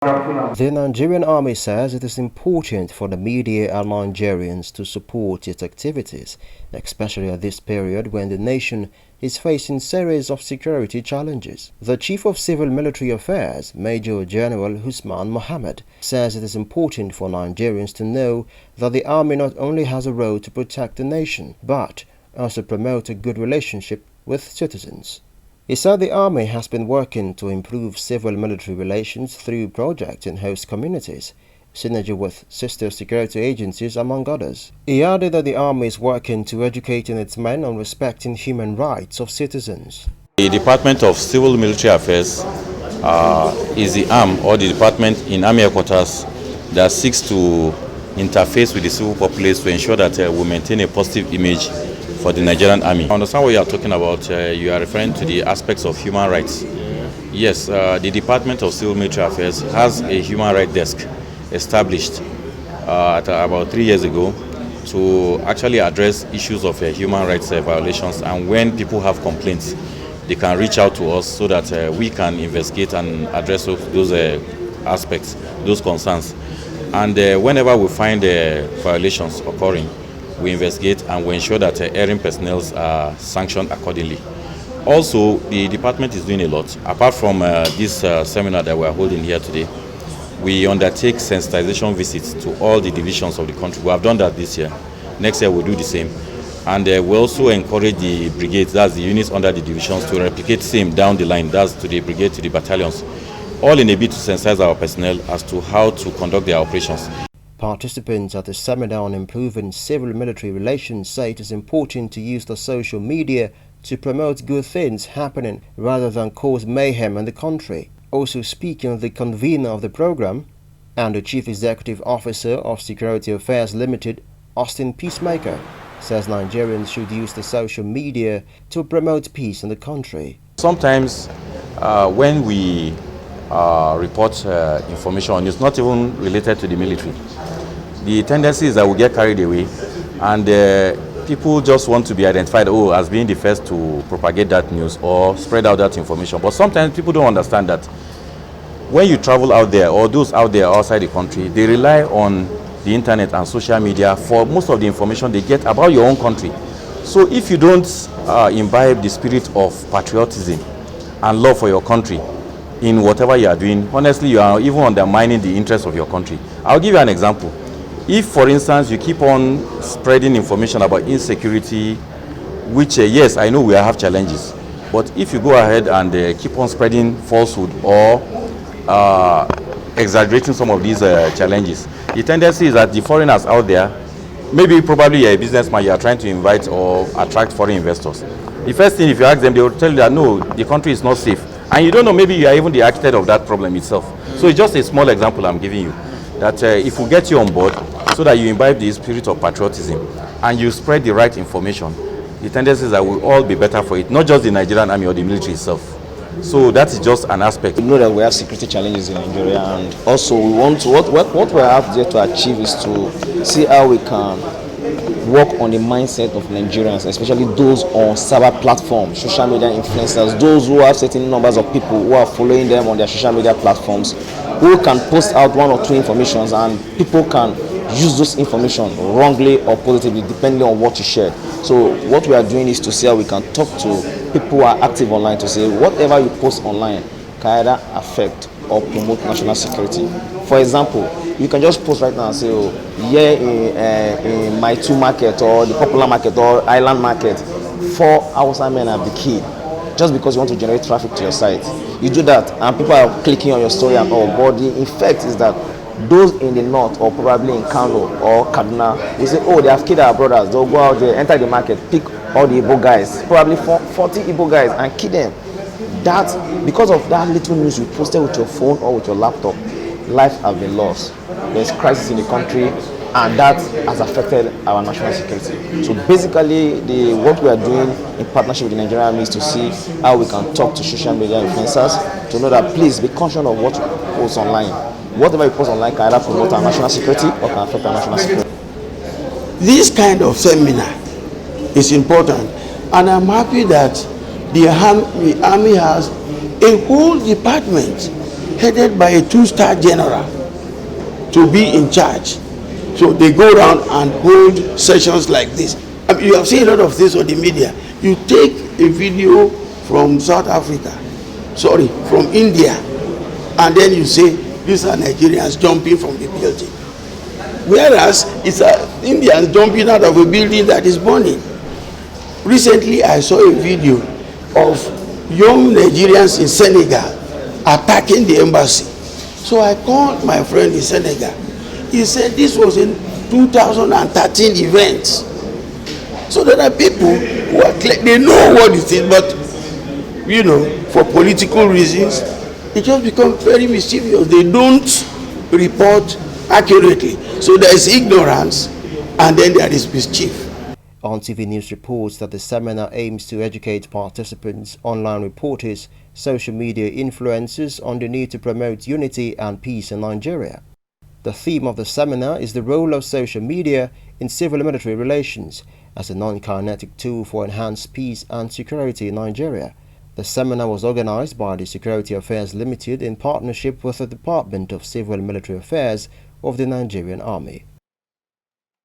The Nigerian army says it is important for the media and Nigerians to support its activities, especially at this period when the nation is facing a series of security challenges. The Chief of Civil Military Affairs, Major General Usman Mohammed, says it is important for Nigerians to know that the army not only has a role to protect the nation, but also promote a good relationship with citizens. He said the army has been working to improve civil-military relations through projects in host communities, synergy with sister security agencies, among others. He added that the army is working to educating its men on respecting human rights of citizens. The Department of Civil Military Affairs is the arm or the department in Army Headquarters that seeks to interface with the civil populace to ensure that we maintain a positive image for the Nigerian Army. I understand what you are talking about. You are referring to the aspects of human rights. Yes, the Department of Civil Military Affairs has a human rights desk established about 3 years ago to actually address issues of human rights violations, and when people have complaints, they can reach out to us so that we can investigate and address those aspects, those concerns. And whenever we find violations occurring, we investigate and we ensure that erring personnel are sanctioned accordingly. Also, the department is doing a lot. Apart from this seminar that we are holding here today, we undertake sensitization visits to all the divisions of the country. We have done that this year. Next year we'll do the same. And we also encourage the brigades, that's the units under the divisions, to replicate same down the line, that's to the brigade, to the battalions, all in a bid to sensitize our personnel as to how to conduct their operations. Participants at the seminar on improving civil-military relations say it is important to use the social media to promote good things happening rather than cause mayhem in the country. Also speaking, the convener of the program and the Chief Executive Officer of Security Affairs Limited, Austin Peacemaker, says Nigerians should use the social media to promote peace in the country. Sometimes when we report information on news, not even related to the military, the tendency is that we get carried away and people just want to be identified as being the first to propagate that news or spread out that information. But sometimes people don't understand that when you travel out there, or those out there outside the country, they rely on the internet and social media for most of the information they get about your own country. So if you don't imbibe the spirit of patriotism and love for your country in whatever you are doing, honestly, you are even undermining the interests of your country. I'll give you an example. If, for instance, you keep on spreading information about insecurity, which, yes, I know we have challenges, but if you go ahead and keep on spreading falsehood or exaggerating some of these challenges, the tendency is that the foreigners out there, probably you're a businessman, you are trying to invite or attract foreign investors. The first thing, if you ask them, they will tell you that no, the country is not safe. And you don't know, maybe you are even the architect of that problem itself. So it's just a small example I'm giving you, that if we get you on board so that you imbibe the spirit of patriotism and you spread the right information, the tendency is that we'll all be better for it, not just the Nigerian army or the military itself. So that is just an aspect. We know that we have security challenges in Nigeria, and also we want to, what we have there to achieve is to see how we can work on the mindset of Nigerians, especially those on cyber platforms, social media influencers, those who have certain numbers of people who are following them on their social media platforms, who can post out one or two informations and people can use those information wrongly or positively depending on what you shared. So what we are doing is to see how we can talk to people who are active online to say whatever you post online can either affect or promote national security. For example, you can just post right now and say, in my two market or the popular market or island market, 4 Hausa men have been killed, just because you want to generate traffic to your site. You do that and people are clicking on your story and all, but the effect is that those in the north or probably in Kano or Kaduna, they say, they have killed our brothers. They'll go out there, enter the market, pick all the Igbo guys, probably 40 Igbo guys, and kill them. That, because of that little news you posted with your phone or with your laptop, lives have been lost. There's crisis in the country, and that has affected our national security. So basically, what we are doing in partnership with the Nigerian Army is to see how we can talk to social media influencers to know that please be conscious of what you post online. Whatever you post online can either promote our national security or can affect our national security. This kind of seminar is important, and I'm happy that the army has a whole department headed by a two-star general to be in charge. So they go around and hold sessions like this. I mean, you have seen a lot of things on the media. You take a video from South Africa, from India, and then you say, these are Nigerians jumping from the building. Whereas it's Indians jumping out of a building that is burning. Recently, I saw a video of young Nigerians in Senegal attacking the embassy. So I called my friend in Senegal. He said this was in 2013 event. So there are people who are they know what it is, but you know, for political reasons, it just becomes very mischievous. They don't report accurately. So there is ignorance, and then there is mischief. ONTV News reports that the seminar aims to educate participants, online reporters, social media influencers on the need to promote unity and peace in Nigeria. The theme of the seminar is the role of social media in civil-military relations as a non-kinetic tool for enhanced peace and security in Nigeria. The seminar was organized by the Security Affairs Limited in partnership with the Department of Civil and Military Affairs of the Nigerian Army.